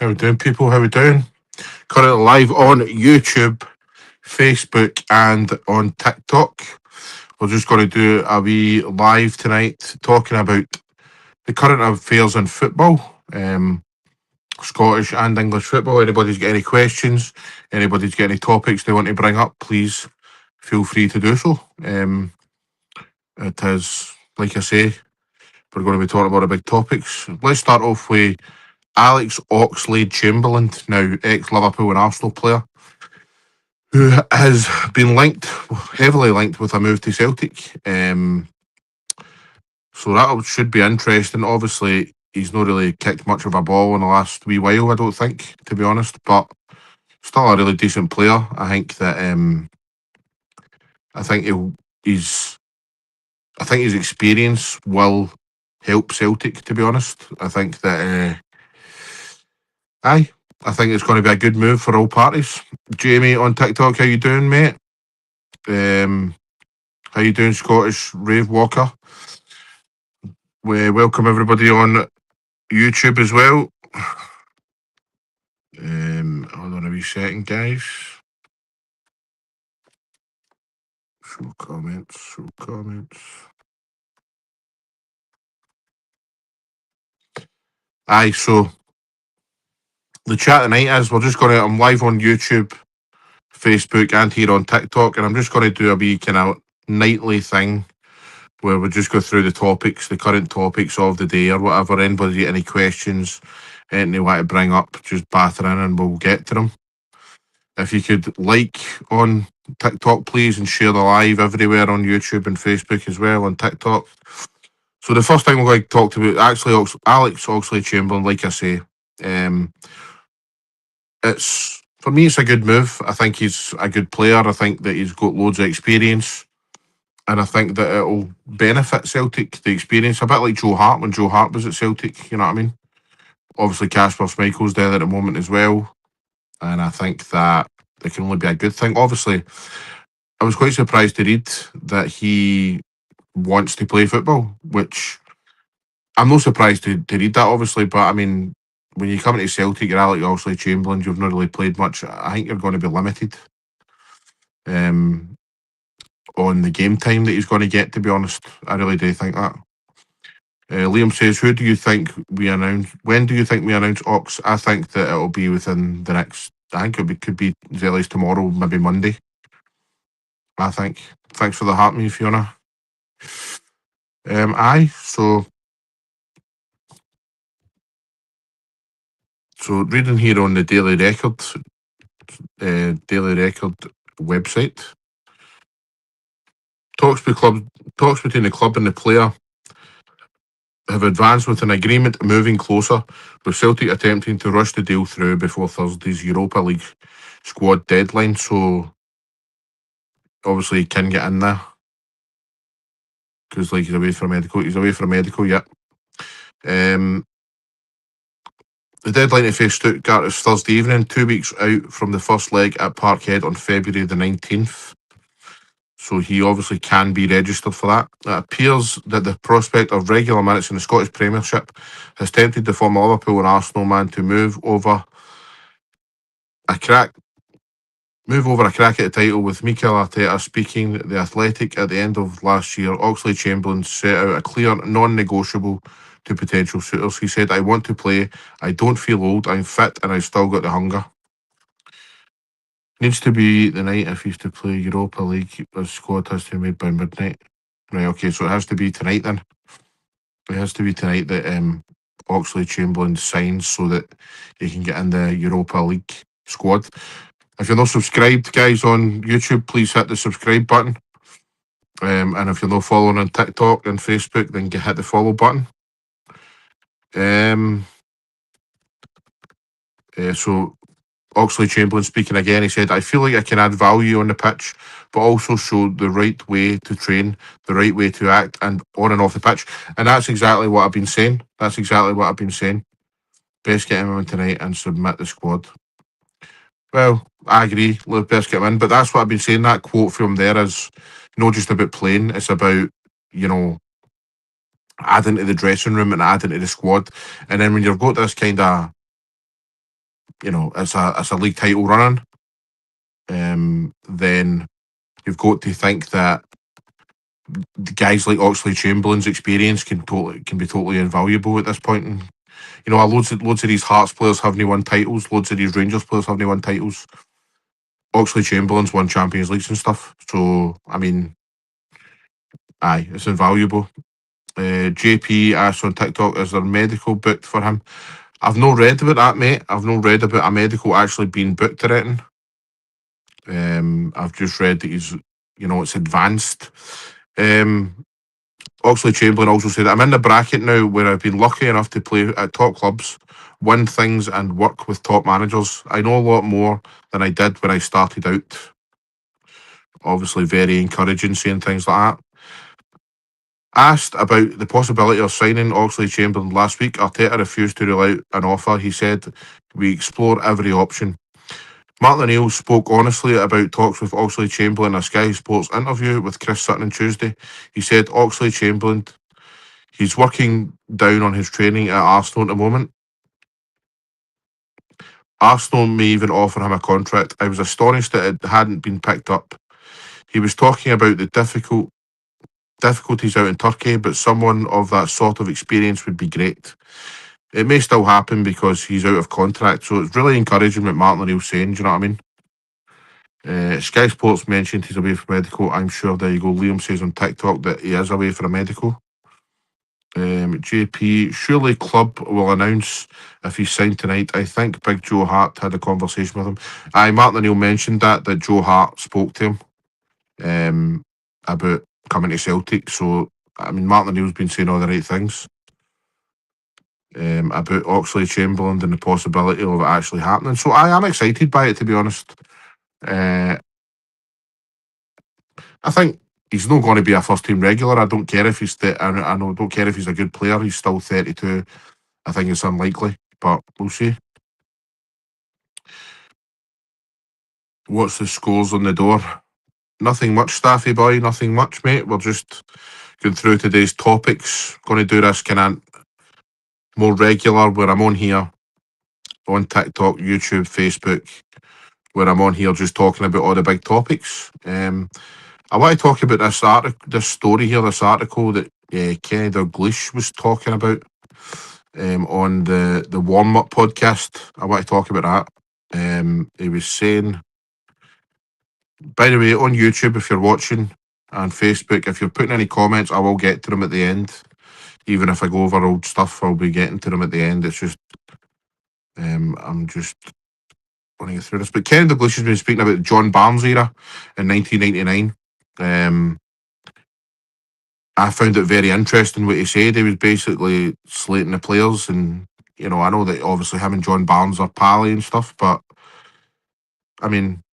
How we doing, people? How we doing? Currently live on YouTube, Facebook, and on TikTok. We're just going to do a wee live tonight talking about the current affairs in football, Scottish and English football. Anybody's got any questions, anybody's got any topics they want to bring up, please feel free to do so. It is, like I say, we're going to be talking about the big topics. Let's start off with Alex Oxlade-Chamberlain, now ex-Liverpool and Arsenal player, who has been heavily linked with a move to Celtic. So that should be interesting. Obviously, he's not really kicked much of a ball in the last wee while, I don't think, to be honest, but still a really decent player. I think that I think his experience will help Celtic, to be honest. I think that I think it's going to be a good move for all parties. Jamie on TikTok, how you doing, mate? How you doing, Scottish Rave Walker? We welcome everybody on YouTube as well. Hold on a wee second, guys. Show comments. Aye, so the chat tonight is I'm live on YouTube, Facebook, and here on TikTok, and I'm just going to do a wee kind of nightly thing where we just go through the current topics of the day or whatever. Anybody got any questions, anything they want to bring up, just batter in and we'll get to them. If you could like on TikTok, please, and share the live everywhere on YouTube and Facebook as well on TikTok. So the first thing we're going to talk about, actually, Alex Oxlade-Chamberlain, like I say, for me, it's a good move. I think he's a good player. I think that he's got loads of experience. And I think that it'll benefit Celtic, the experience, a bit like Joe Hart when Joe Hart was at Celtic, you know what I mean? Obviously, Kasper Schmeichel's there at the moment as well. And I think that it can only be a good thing. Obviously, I was quite surprised to read that he wants to play football, which I'm not surprised to read that, obviously. But I mean, when you come into Celtic, you're Alex Oxlade-Chamberlain, you've not really played much. I think you're going to be limited. On the game time that he's going to get, to be honest. I really do think that. Liam says, who do you think we announce? When do you think we announce Ox? I think that it'll be within the next, I think could be as early as tomorrow, maybe Monday. I think. Thanks for the heart, me, Fiona. So reading here on the Daily Record website, talks between the club and the player have advanced with an agreement moving closer, with Celtic attempting to rush the deal through before Thursday's Europa League squad deadline. So obviously he can get in there because he's away for medical. Yep. The deadline to face Stuttgart is Thursday evening, 2 weeks out from the first leg at Parkhead on February the 19th. So he obviously can be registered for that. It appears that the prospect of regular minutes in the Scottish Premiership has tempted the former Liverpool and Arsenal man to move over a crack at the title, with Mikel Arteta speaking The Athletic at the end of last year. Oxlade-Chamberlain set out a clear non-negotiable to potential suitors. He said, I want to play, I don't feel old, I'm fit and I've still got the hunger. Needs to be the night if he's to play Europa League. The squad has to be made by midnight. Right, okay, so it has to be tonight then. It has to be tonight that Oxlade-Chamberlain signs so that he can get in the Europa League squad. If you're not subscribed, guys, on YouTube, please hit the subscribe button. And if you're not following on TikTok and Facebook, then hit the follow button. So Oxlade-Chamberlain speaking again, he said, I feel like I can add value on the pitch, but also show the right way to train, the right way to act, and on and off the pitch. And that's exactly what I've been saying. Best get him in tonight and submit the squad. Well, I agree. Best get him in. But that's what I've been saying. That quote from there is not just about playing. It's about, adding to the dressing room and adding to the squad. And then when you've got this kind of it's a league title running, then you've got to think that guys like Oxlade-Chamberlain's experience can be totally invaluable at this point. And loads of these Hearts players haven't won titles. Loads of these Rangers players haven't won titles. Oxlade-Chamberlain's won Champions Leagues and stuff. So I mean, aye, it's invaluable. JP asked on TikTok, is there medical booked for him? I've not read about that, mate. I've not read about a medical actually being booked at it. I've just read that he's, it's advanced. Oxlade-Chamberlain also said, I'm in the bracket now where I've been lucky enough to play at top clubs, win things and work with top managers. I know a lot more than I did when I started out. Obviously very encouraging saying things like that. Asked about the possibility of signing Oxlade-Chamberlain last week, Arteta refused to rule out an offer. He said, we explore every option. Martin O'Neill spoke honestly about talks with Oxlade-Chamberlain in a Sky Sports interview with Chris Sutton on Tuesday. He said Oxlade-Chamberlain, he's working down on his training at Arsenal at the moment. Arsenal may even offer him a contract. I was astonished that it hadn't been picked up. He was talking about the difficulties out in Turkey, but someone of that sort of experience would be great. It may still happen because he's out of contract, so it's really encouraging what Martin O'Neill's saying, do you know what I mean? Sky Sports mentioned he's away for medical. I'm sure, there you go, Liam says on TikTok that he is away for a medical. JP, surely club will announce if he's signed tonight. I think Big Joe Hart had a conversation with him. Martin O'Neill mentioned that Joe Hart spoke to him about coming to Celtic. So, I mean, Martin O'Neill's been saying all the right things about Oxlade-Chamberlain and the possibility of it actually happening. So I am excited by it, to be honest. I think he's not going to be a first team regular. I don't care if he's don't care if he's a good player. He's still 32. I think it's unlikely, but we'll see. What's the scores on the door? Nothing much, Staffy boy. Nothing much, mate. We're just going through today's topics. Going to do this kind of more regular, where I'm on here on TikTok, YouTube, Facebook, where I'm on here just talking about all the big topics. I want to talk about this story here, this article that Kenny Dalglish was talking about on the Warm Up podcast. I want to talk about that. He was saying, by the way, on YouTube, if you're watching, and Facebook, if you're putting any comments, I will get to them at the end. Even if I go over old stuff, I'll be getting to them at the end. It's just, I'm just running through this. But Kenny Dalglish has been speaking about the John Barnes era in 1999. I found it very interesting what he said. He was basically slating the players, and I know that obviously him and John Barnes are pally and stuff, but I mean,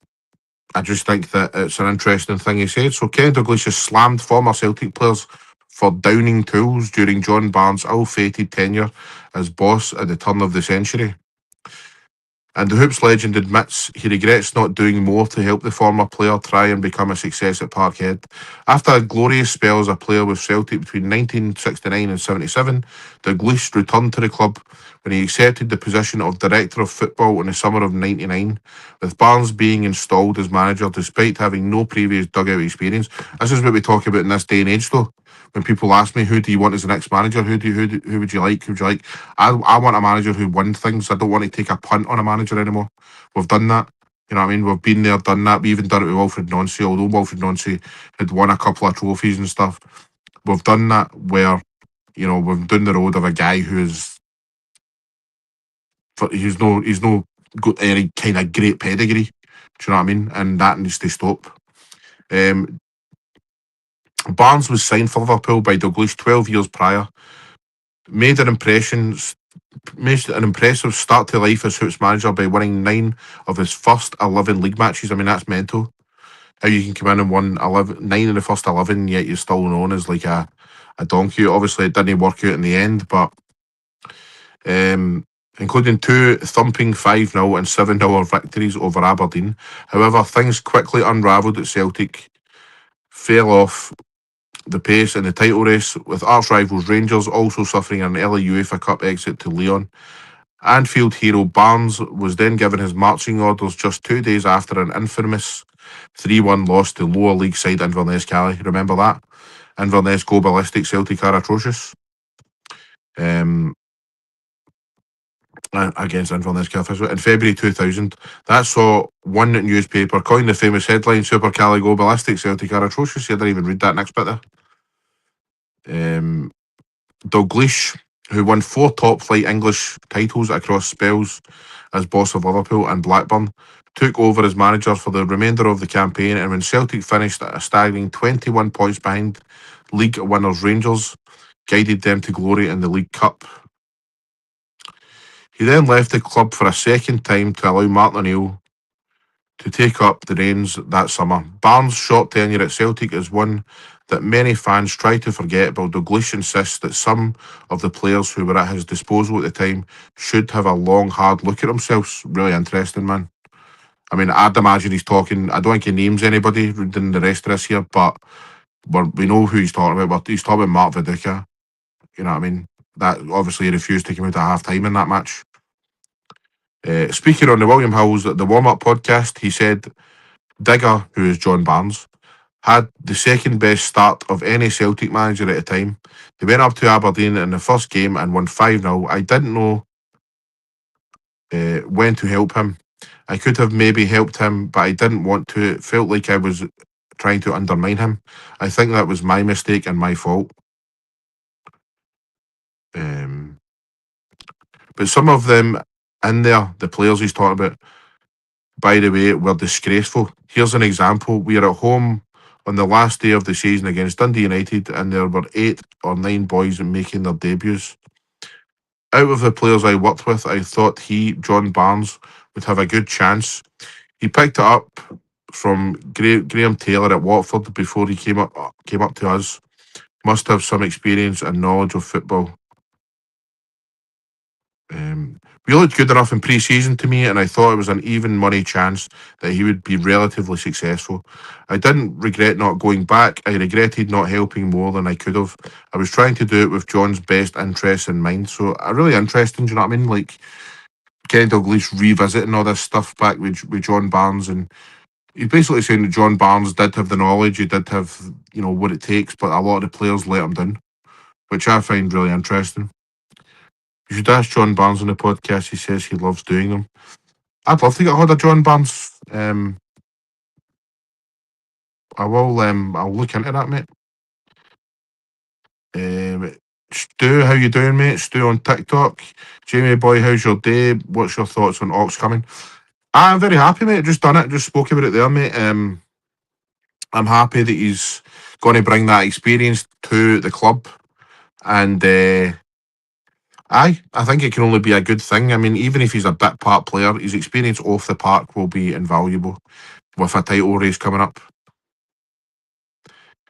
I just think that it's an interesting thing he said. So Kenny Dalglish has slammed former Celtic players for downing tools during John Barnes' ill-fated tenure as boss at the turn of the century. And the Hoops legend admits he regrets not doing more to help the former player try and become a success at Parkhead. After a glorious spell as a player with Celtic between 1969 and 77, Dalglish returned to the club when he accepted the position of Director of Football in the summer of 99, with Barnes being installed as manager despite having no previous dugout experience. This is what we talk about in this day and age, though. When people ask me, who do you want as the next manager? Who would you like? Who would you like? I want a manager who wins things. I don't want to take a punt on a manager anymore. We've done that. You know what I mean? We've been there, done that. We even done it with Wilfred Nancy, although Wilfred Nancy had won a couple of trophies and stuff. We've done that where, we've done the road of a guy he's no got any kind of great pedigree. Do you know what I mean? And that needs to stop. Barnes was signed for Liverpool by Dalglish 12 years prior. Made an impressive start to life as Hoops manager by winning 9 of his first 11 league matches. I mean, that's mental. How you can come in and win 9 in the first 11, yet you're still known as like a donkey. Obviously, it didn't work out in the end, but including 2 thumping 5-0 and 7-0 victories over Aberdeen. However, things quickly unravelled at Celtic, fell off the pace in the title race, with arch rivals Rangers also suffering an early UEFA Cup exit to Lyon. Anfield hero Barnes was then given his marching orders just 2 days after an infamous 3-1 loss to lower league side Inverness Cali. Remember that? Inverness go ballistic, Celtic are atrocious. Against Inverness Cali. In February 2000, that saw one newspaper coin the famous headline, Super Cali go ballistic, Celtic are atrocious. You didn't even read that next bit there. Dalglish, who won 4 top-flight English titles across spells as boss of Liverpool and Blackburn, took over as manager for the remainder of the campaign, and when Celtic finished at a staggering 21 points behind league winners Rangers, guided them to glory in the League Cup. He then left the club for a second time to allow Martin O'Neill to take up the reins that summer. Barnes' short tenure at Celtic is one that many fans try to forget, but Dalglish insists that some of the players who were at his disposal at the time should have a long, hard look at themselves. Really interesting, man. I mean, I'd imagine he's talking, I don't think he names anybody in the rest of this here, but we know who he's talking about. But he's talking about Mark Viduka. You know what I mean? That obviously he refused to come out at half time in that match. Speaking on the William Hills, the warm-up podcast, he said Digger, who is John Barnes, had the second best start of any Celtic manager at the time. They went up to Aberdeen in the first game and won 5-0. I didn't know when to help him. I could have maybe helped him, but I didn't want to. It felt like I was trying to undermine him. I think that was my mistake and my fault. But some of them in there, the players he's talking about, by the way, were disgraceful. Here's an example. We are at home on the last day of the season against Dundee United, and there were 8 or 9 boys making their debuts. Out of the players I worked with, I thought John Barnes, would have a good chance. He picked it up from Graham Taylor at Watford before he came up to us. Must have some experience and knowledge of football. We looked good enough in pre-season to me, and I thought it was an even money chance that he would be relatively successful. I didn't regret not going back. I regretted not helping more than I could have. I was trying to do it with John's best interests in mind. So, really interesting, do you know what I mean? Like, Kenny Dalglish revisiting all this stuff back with John Barnes, and he's basically saying that John Barnes did have the knowledge, he did have, what it takes, but a lot of the players let him down, which I find really interesting. You should ask John Barnes on the podcast. He says he loves doing them. I'd love to get hold of John Barnes. I will. I'll look into that, mate. Stu, how you doing, mate? Stu on TikTok. Jamie boy, how's your day? What's your thoughts on Ox coming? I'm very happy, mate. Just done it. Just spoke about it there, mate. I'm happy that he's going to bring that experience to the club, and I think it can only be a good thing. I mean, even if he's a bit part player, his experience off the park will be invaluable with a title race coming up.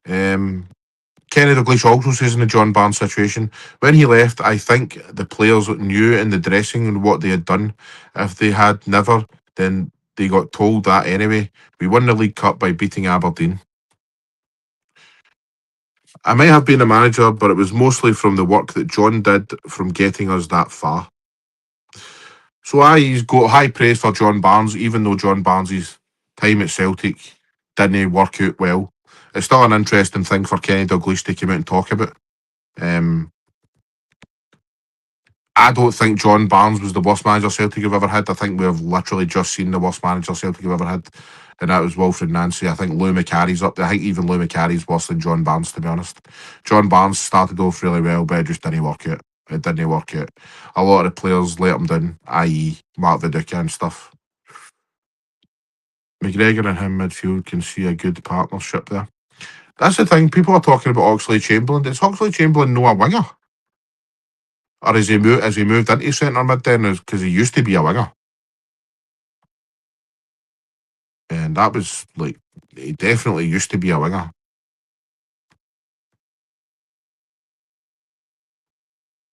Kenny Dalglish also says in the John Barnes situation, when he left, I think the players knew in the dressing and what they had done. If they had never, then they got told that anyway. We won the League Cup by beating Aberdeen. I might have been a manager, but it was mostly from the work that John did from getting us that far. So he's got high praise for John Barnes, even though John Barnes' time at Celtic didn't work out well. It's still an interesting thing for Kenny Dalglish to come out and talk about. I don't think John Barnes was the worst manager Celtic have ever had. I think we have literally just seen the worst manager Celtic have ever had, and that was Wilfred Nancy. I think Lou Macari's up there. I think even Lou Macari's worse than John Barnes, to be honest. John Barnes started off really well, but it just didn't work out. It didn't work out. A lot of the players let him down, i.e. Mark Viduka and stuff. McGregor and him midfield can see a good partnership there. That's the thing. People are talking about Oxlade-Chamberlain. Is Oxlade-Chamberlain no a winger? Or has he moved into centre mid then? Because he used to be a winger. And that was like, he definitely used to be a winger.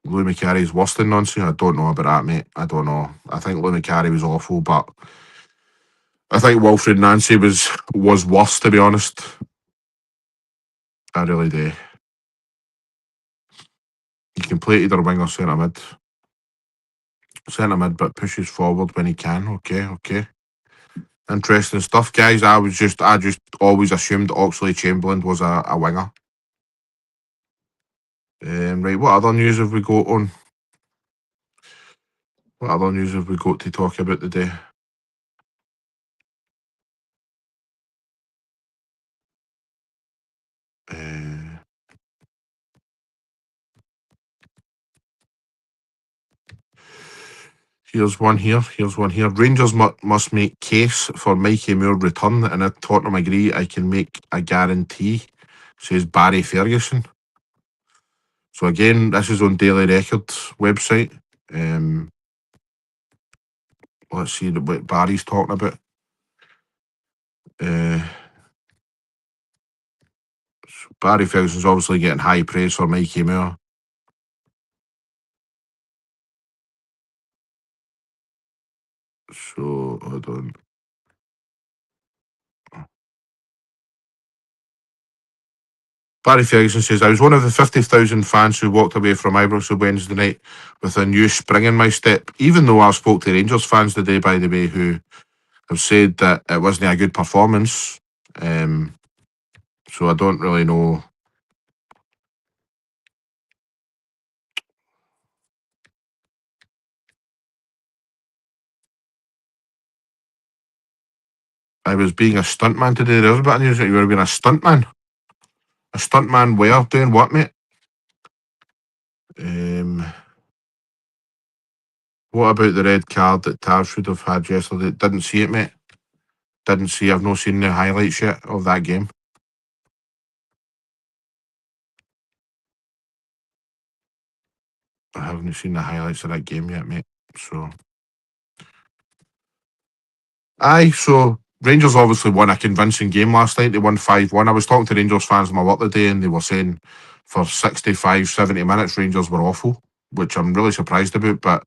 Lou Macari's worse than Nancy. I don't know about that, mate. I don't know. I think Lou Macari was awful, but I think Wilfred Nancy was worse, to be honest. I really do. You can play either wing or centre mid. Centre mid, but pushes forward when he can. Okay. Interesting stuff, guys. I just always assumed Oxley Chamberlain was a winger. Right, what other news have we got on? What other news have we got to talk about today? Here's one here. Rangers must make case for Mikey Moore return, and if Tottenham agree, I can make a guarantee, says Barry Ferguson. So again, this is on Daily Record's website. Let's see what Barry's talking about. So Barry Ferguson's obviously getting high praise for Mikey Moore. So, hold on. Barry Ferguson says, I was one of the 50,000 fans who walked away from Ibrox on Wednesday night with a new spring in my step, even though I spoke to Rangers fans today, by the way, who have said that it wasn't a good performance. So I don't really know. I was being a stuntman today. There's a bit of news that you were being a stuntman. A stuntman where? Doing what, mate? What about the red card that Tav should have had yesterday? Didn't see it, mate. Didn't see. I've not seen the highlights yet of that game. I haven't seen the highlights of that game yet, mate. So, so Rangers obviously won a convincing game last night. They won 5-1. I was talking to Rangers fans in my work today, and they were saying for 65, 70 minutes, Rangers were awful, which I'm really surprised about. But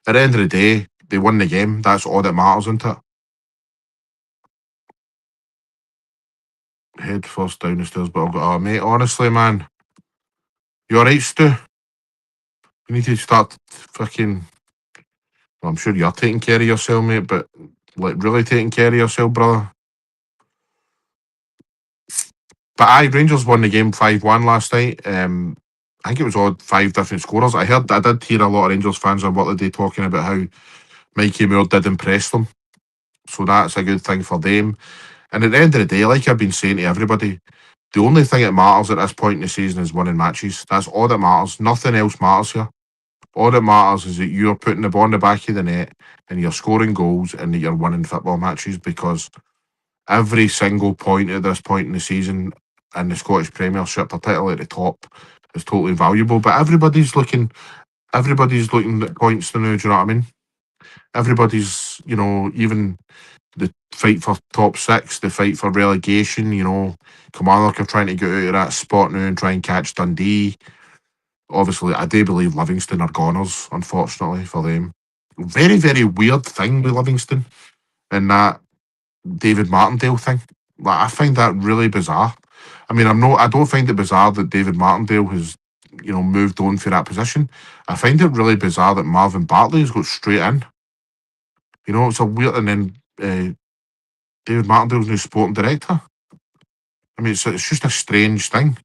at the end of the day, they won the game. That's all that matters, isn't it? Head first down the stairs, but I've got, mate, honestly, man. You alright, Stu? You need to start fucking. Well, I'm sure you're taking care of yourself, mate, but like really taking care of yourself, brother. But Rangers won the game 5-1 last night. I think it was all 5 different scorers. I did hear a lot of Rangers fans on what the day talking about how Mikey Moore did impress them. So that's a good thing for them. And at the end of the day, like I've been saying to everybody, the only thing that matters at this point in the season is winning matches. That's all that matters. Nothing else matters here. All that matters is that you're putting the ball in the back of the net and you're scoring goals and that you're winning football matches, because every single point at this point in the season in the Scottish Premiership, particularly at the top, is totally valuable. But everybody's looking at points now, do you know what I mean? Everybody's, even the fight for top 6, the fight for relegation, Kilmarnock are trying to get out of that spot now and try and catch Dundee. Obviously, I do believe Livingston are goners, unfortunately, for them. Very, very weird thing with Livingston and that David Martindale thing. Like, I find that really bizarre. I mean, I don't find it bizarre that David Martindale has, moved on for that position. I find it really bizarre that Marvin Bartley has got straight in. It's a weird, and then David Martindale's new sporting director. I mean, it's just a strange thing.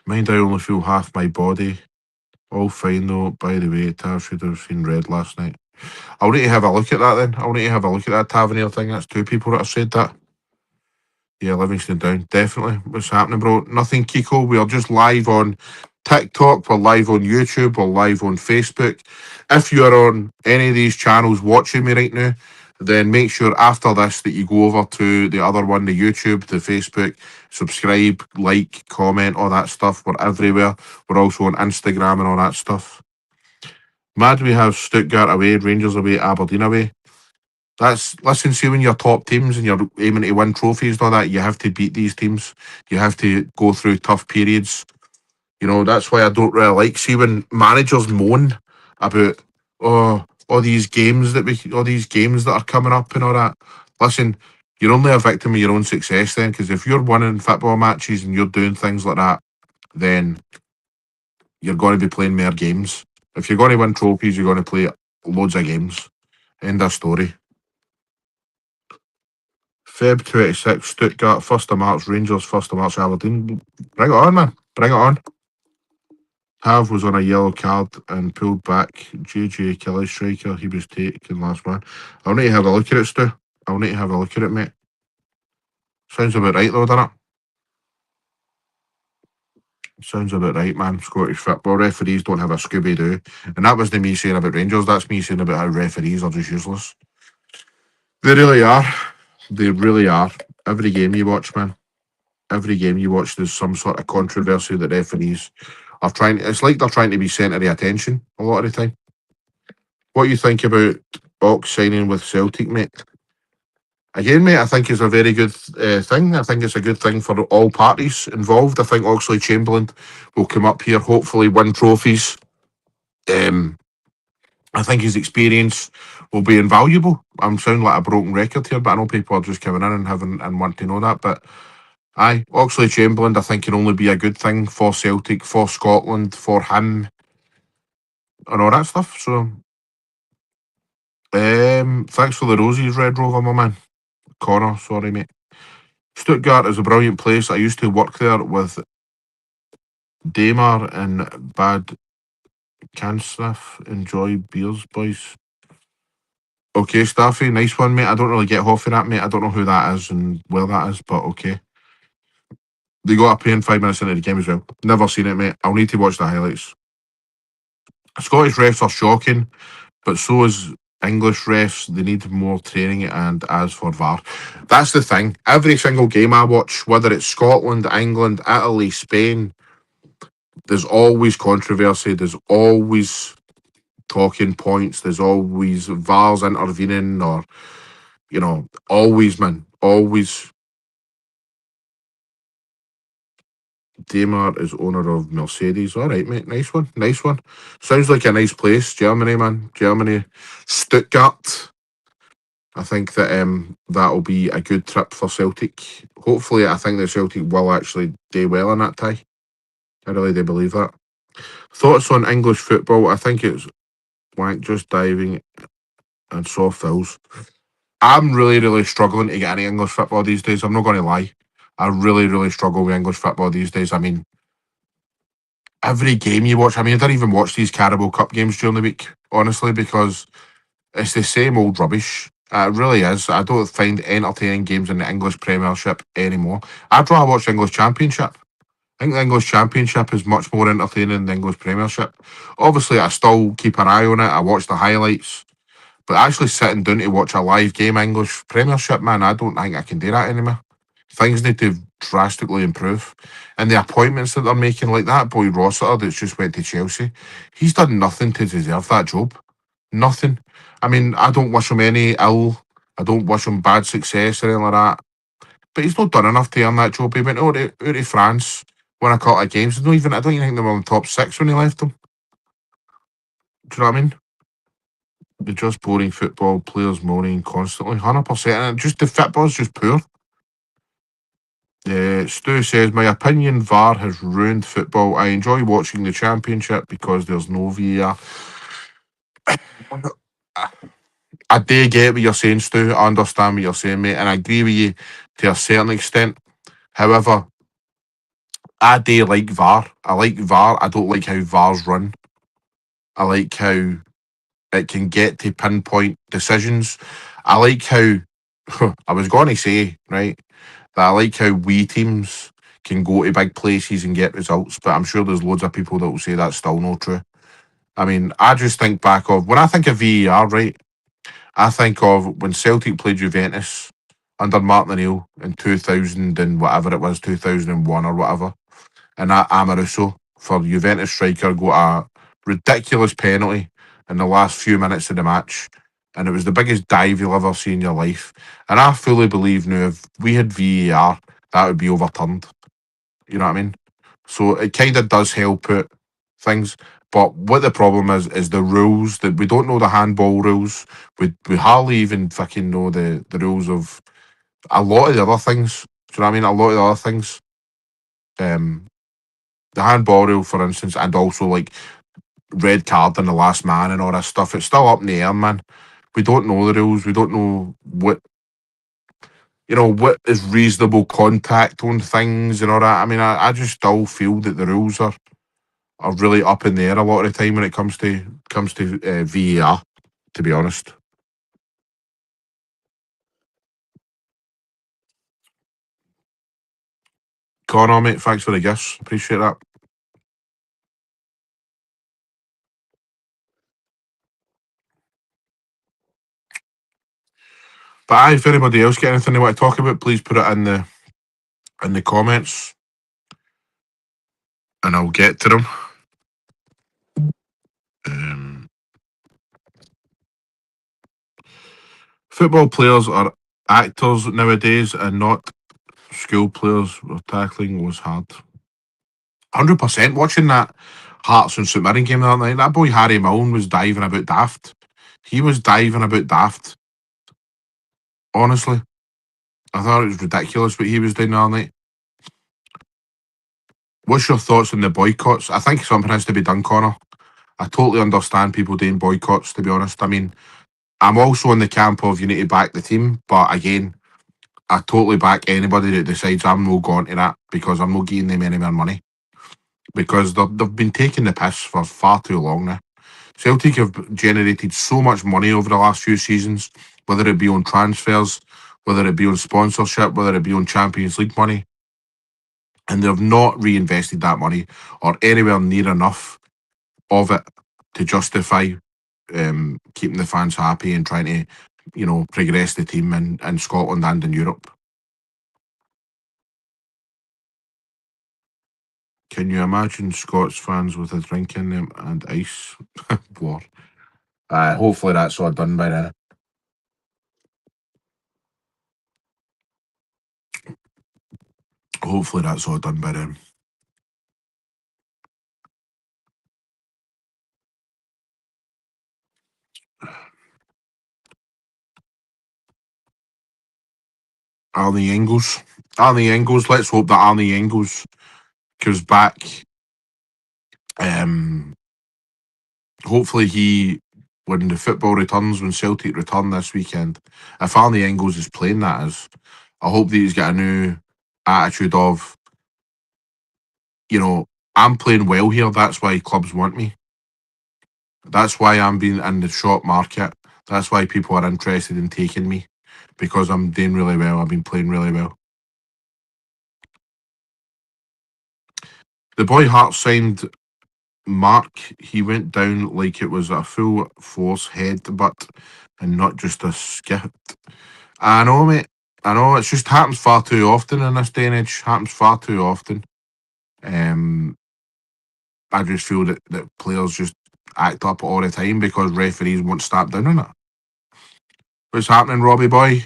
Mind I only feel half my body. All fine though. By the way, Tav should have seen red last night. I'll need to have a look at that then. I'll need to have a look at that Tavernier thing. That's 2 people that have said that. Yeah, Livingston down. Definitely. What's happening, bro? Nothing, Kiko. We are just live on TikTok. We're live on YouTube. We're live on Facebook. If you are on any of these channels watching me right now, then make sure after this that you go over to the other one, the YouTube, the Facebook, subscribe, like, comment, all that stuff. We're everywhere. We're also on Instagram and all that stuff. Mad we have Stuttgart away, Rangers away, Aberdeen away. Listen, see, when you're top teams and you're aiming to win trophies and all that, you have to beat these teams. You have to go through tough periods. That's why I don't really like, see, when managers moan about, all these games that are coming up and all that. Listen, you're only a victim of your own success then, because if you're winning football matches and you're doing things like that, then you're going to be playing more games. If you're going to win trophies, you're going to play loads of games. End of story. Feb 26, Stuttgart, 1st of March, Rangers, 1st of March, Aberdeen. Bring it on, man. Bring it on. Hav was on a yellow card and pulled back. JJ Kelly striker, he was taken last man. I'll need to have a look at it, Stu. I'll need to have a look at it, mate. Sounds about right though, doesn't it? Sounds about right, man. Scottish football referees don't have a Scooby Doo. And that wasn't me saying about Rangers, that's me saying about how referees are just useless. They really are. They really are. Every game you watch, man. Every game you watch, there's some sort of controversy that referees are trying. It's like they're trying to be centre of attention a lot of the time. What you think about Ox signing with Celtic, mate? Again, mate, I think it's a very good thing. I think it's a good thing for all parties involved. I think Oxlade Chamberlain will come up here, hopefully win trophies. I think his experience will be invaluable. I'm sounding like a broken record here, but I know people are just coming in and having and want to know that. But aye, Oxlade Chamberlain, I think can only be a good thing for Celtic, for Scotland, for him, and all that stuff. So, thanks for the roses, Red Rover, my man. Connor, sorry, mate. Stuttgart is a brilliant place. I used to work there with Damar and Bad Cansniff. Enjoy beers, boys. Okay, Staffy, nice one, mate. I don't really get off of that, mate. I don't know who that is and where that is, but okay. They got up paying 5 minutes into the game as well. Never seen it, mate. I'll need to watch the highlights. Scottish refs are shocking, but so is English refs. They need more training. And as for VAR, that's the thing. Every single game I watch, whether it's Scotland, England, Italy, Spain, there's always controversy. There's always talking points. There's always VARs intervening, or always, man, always. Damar is owner of Mercedes. All right, mate. Nice one. Nice one. Sounds like a nice place. Germany, man. Germany. Stuttgart. I think that that'll be a good trip for Celtic. Hopefully, I think that Celtic will actually do well in that tie. I really do believe that. Thoughts on English football? I think it's wank, just diving and soft fills. I'm really, really struggling to get any English football these days. I'm not going to lie. I really, really struggle with English football these days. I mean, every game you watch, I mean, I don't even watch these Carabao Cup games during the week, honestly, because it's the same old rubbish. It really is. I don't find entertaining games in the English Premiership anymore. I'd rather watch the English Championship. I think the English Championship is much more entertaining than the English Premiership. Obviously, I still keep an eye on it. I watch the highlights. But actually sitting down to watch a live game English Premiership, man, I don't think I can do that anymore. Things need to drastically improve. And the appointments that they're making, like that boy Rossiter that's just went to Chelsea, he's done nothing to deserve that job. Nothing. I mean, I don't wish him any ill. I don't wish him bad success or anything like that. But he's not done enough to earn that job. He went out to France, won a couple of games. I don't even think they were in the top 6 when he left them. Do you know what I mean? They're just boring football players moaning constantly. 100%. And just the football's just poor. Stu says, my opinion, VAR has ruined football. I enjoy watching the Championship because there's no VAR. I do get what you're saying, Stu. I understand what you're saying, mate, and I agree with you to a certain extent. However, I do like VAR. I like VAR. I don't like how VAR's run. I like how it can get to pinpoint decisions. I like how I was going to say, right, that I like how we teams can go to big places and get results, but I'm sure there's loads of people that will say that's still not true. I mean, I just think back of when I think of VAR, right, I think of when Celtic played Juventus under Martin O'Neill in 2000 and whatever it was, 2001 or whatever, and that Amoruso for Juventus striker got a ridiculous penalty in the last few minutes of the match. And it was the biggest dive you'll ever see in your life. And I fully believe now if we had VAR, that would be overturned. You know what I mean? So it kind of does help out things. But what the problem is the rules that we don't know the handball rules. We hardly even fucking know the rules of a lot of the other things. Do you know what I mean? A lot of the other things. Um, the handball rule, for instance, and also like red card in the last man and all that stuff. It's still up in the air, man. We don't know the rules. We don't know what is reasonable contact on things and all that. I mean, I just still feel that the rules are really up in the air a lot of the time when it comes to VAR. To be honest, Connor, mate, thanks for the gifts. Appreciate that. But aye, if anybody else got anything they want to talk about, please put it in the comments, and I'll get to them. Um, Football players are actors nowadays, and not school players. Were tackling was hard. 100% watching that Hearts and St Mirren game the other night. That boy Harry Milne was diving about daft. He was diving about daft. Honestly, I thought it was ridiculous what he was doing the other night. What's your thoughts on the boycotts? I think something has to be done, Connor. I totally understand people doing boycotts, to be honest. I mean, I'm also in the camp of you need to back the team, but again, I totally back anybody that decides I'm not going to that because I'm not giving them any more money because they've been taking the piss for far too long now. Celtic have generated so much money over the last few seasons, whether it be on transfers, whether it be on sponsorship, whether it be on Champions League money, and they've not reinvested that money or anywhere near enough of it to justify keeping the fans happy and trying to, progress the team in Scotland and in Europe. Can you imagine Scots fans with a drink in them and ice? War. Hopefully that's all done by then. Hopefully that's all done by then. Arnie Engels. Arnie Engels. Let's hope that Arnie Engels goes back. Hopefully when the football returns, when Celtic return this weekend, if Arnie Engels is playing that as, I hope that he's got a new attitude of, I'm playing well here. That's why clubs want me. That's why I'm being in the shop market. That's why people are interested in taking me because I'm doing really well. I've been playing really well. The boy Hart signed Mark. He went down like it was a full force headbutt and not just a skip. I know, mate. I know. It just happens far too often in this day and age. Happens far too often. Um, I just feel that players just act up all the time because referees won't stop doing it. What's happening, Robbie boy?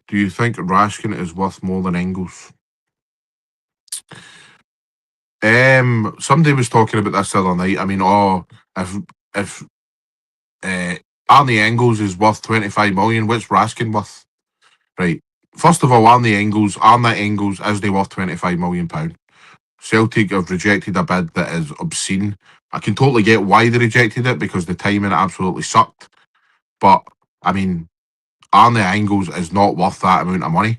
Do you think Raskin is worth more than Engels? Somebody was talking about this the other night. I mean, if uh, Arnie Engels is worth 25 million, what's Raskin worth? Right. First of all, Arnie Engels is they worth 25 million pound. Celtic have rejected a bid that is obscene. I can totally get why they rejected it because the timing absolutely sucked. But I mean, Arnie Engels is not worth that amount of money.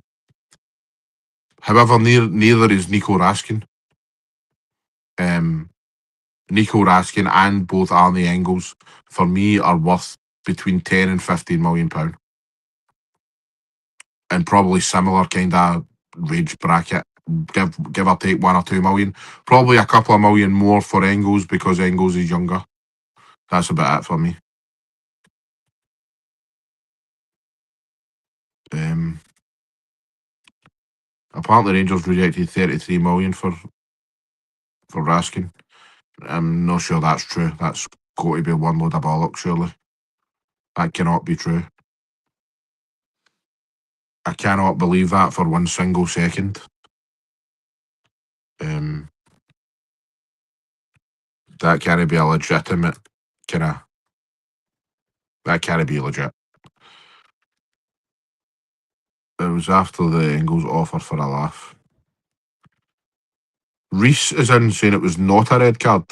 However, neither is Nico Raskin. Nico Raskin and both Arnie Engels, for me, are worth between 10 and 15 million pound. And probably similar kind of wage bracket. Give or take 1 or 2 million. Probably a couple of million more for Engels because Engels is younger. That's about it for me. Apparently Rangers rejected 33 million for Raskin. I'm not sure that's true. That's got to be one load of bollocks, surely. That cannot be true. I cannot believe that for 1 single second. That can't be a legitimate kind of. That can't be legit. It was after the Engels offer for a laugh. Reese is in saying it was not a red card.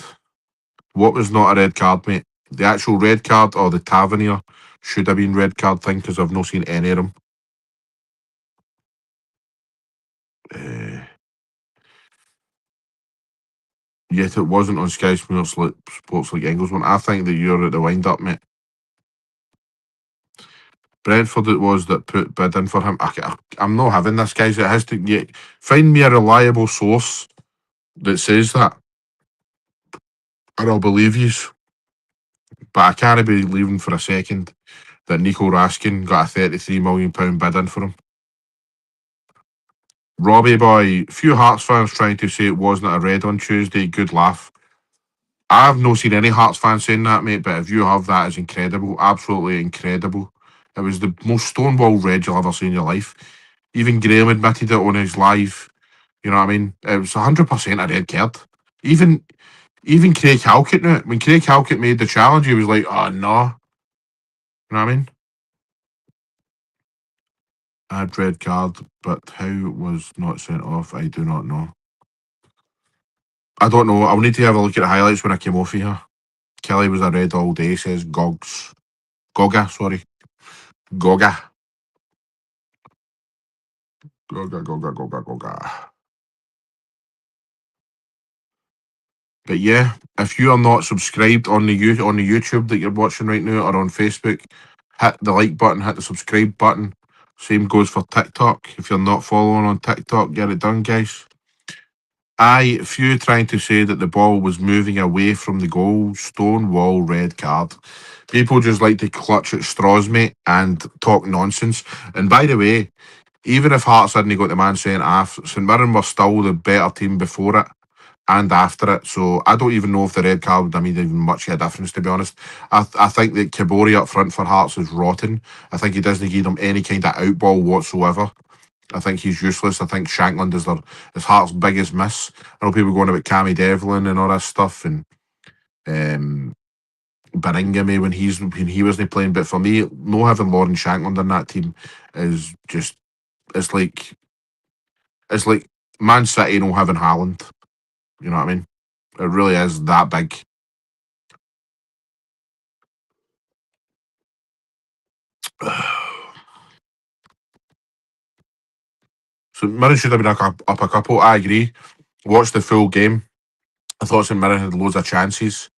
What was not a red card, mate? The actual red card or the Tavernier should have been red card thing because I've not seen any of them. Yet it wasn't on Sky Sports like Engels one. I think that you're at the wind up, mate. Brentford it was that put bid in for him. I'm not having this, guys. It has to find me a reliable source that says that, and I'll believe yous. But I can't be believing for a second that Nico Raskin got a £33 million bid in for him. Robbie boy, few Hearts fans trying to say it wasn't a red on Tuesday. Good laugh. I've not seen any Hearts fans saying that, mate, but if you have, that is incredible. Absolutely incredible. It was the most stonewall red you'll ever see in your life. Even Graham admitted it on his live. You know what I mean? It was 100% a red card. Even Craig Halkett knew it. When Craig Halkett made the challenge, he was like, oh, no. You know what I mean? Had red card, but how was not sent off? I do not know. I don't know. I'll need to have a look at the highlights when I came off here. Kelly was a red all day, says Gogs. Goga, sorry. Goga. Goga. But yeah, if you are not subscribed on the YouTube that you're watching right now or on Facebook, hit the like button, hit the subscribe button. Same goes for TikTok. If you're not following on TikTok, get it done, guys. Few trying to say that the ball was moving away from the goal. Stonewall red card. People just like to clutch at straws, mate, and talk nonsense. And by the way, even if Hearts hadn't got the man sent off, St Mirren were still the better team before it and after it. So I don't even know if the red card would have made even much of a difference, to be honest. I think that Kabori up front for Hearts is rotten. I think he doesn't give them any kind of outball whatsoever. I think he's useless. I think Shankland is Hearts' biggest miss. I know people going about Cammy Devlin and all that stuff, and Biringame when he wasn't playing. But for me, no having Lauren Shankland in that team is just it's like Man City no having Haaland. You know what I mean? It really is that big. So Mirren should have been up a couple. I agree. Watched the full game. I thought St Mirren had loads of chances.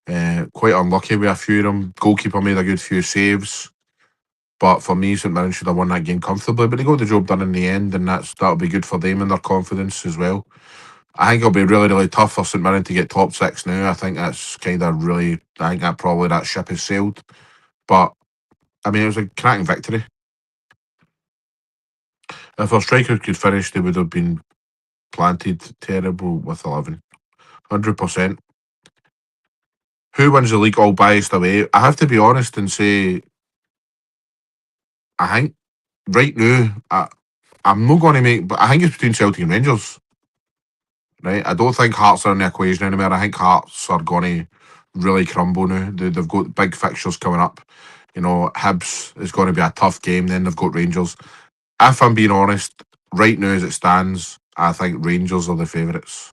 Quite unlucky with a few of them. Goalkeeper made a good few saves. But for me, St Mirren should have won that game comfortably. But they got the job done in the end, and that'll be good for them and their confidence as well. I think it'll be really, really tough for St Mirren to get top six now. I think that's kind of really. I think that ship has sailed. But I mean, it was a cracking victory. If our strikers could finish, they would have been planted terrible with 11. 100%. Who wins the league all biased away? I have to be honest and say, I think right now, I'm not going to but I think it's between Celtic and Rangers. Right? I don't think Hearts are in the equation anymore. I think Hearts are going to really crumble now. They've got big fixtures coming up. You know, Hibs is going to be a tough game. Then they've got Rangers. If I'm being honest, right now as it stands, I think Rangers are the favourites.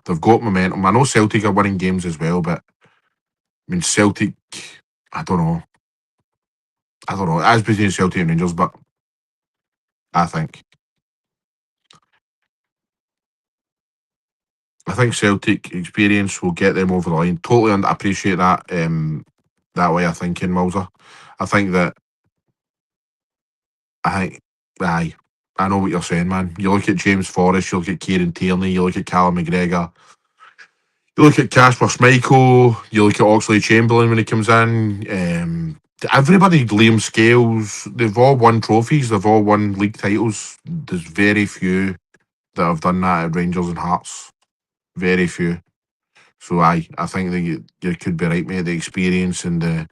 They've got momentum. I know Celtic are winning games as well, but I mean Celtic, I don't know. It is between Celtic and Rangers, but I think Celtic experience will get them over the line. Totally appreciate that that way of thinking, Mulder. I think aye. I know what you're saying, man. You look at James Forrest, you look at Kieran Tierney, you look at Callum McGregor, you look at Casper Schmeichel, you look at Oxley Chamberlain when he comes in. Everybody, Liam Scales, they've all won trophies, they've all won league titles. There's very few that have done that at Rangers and Hearts. Very few. So I think that you could be right, mate. The experience and the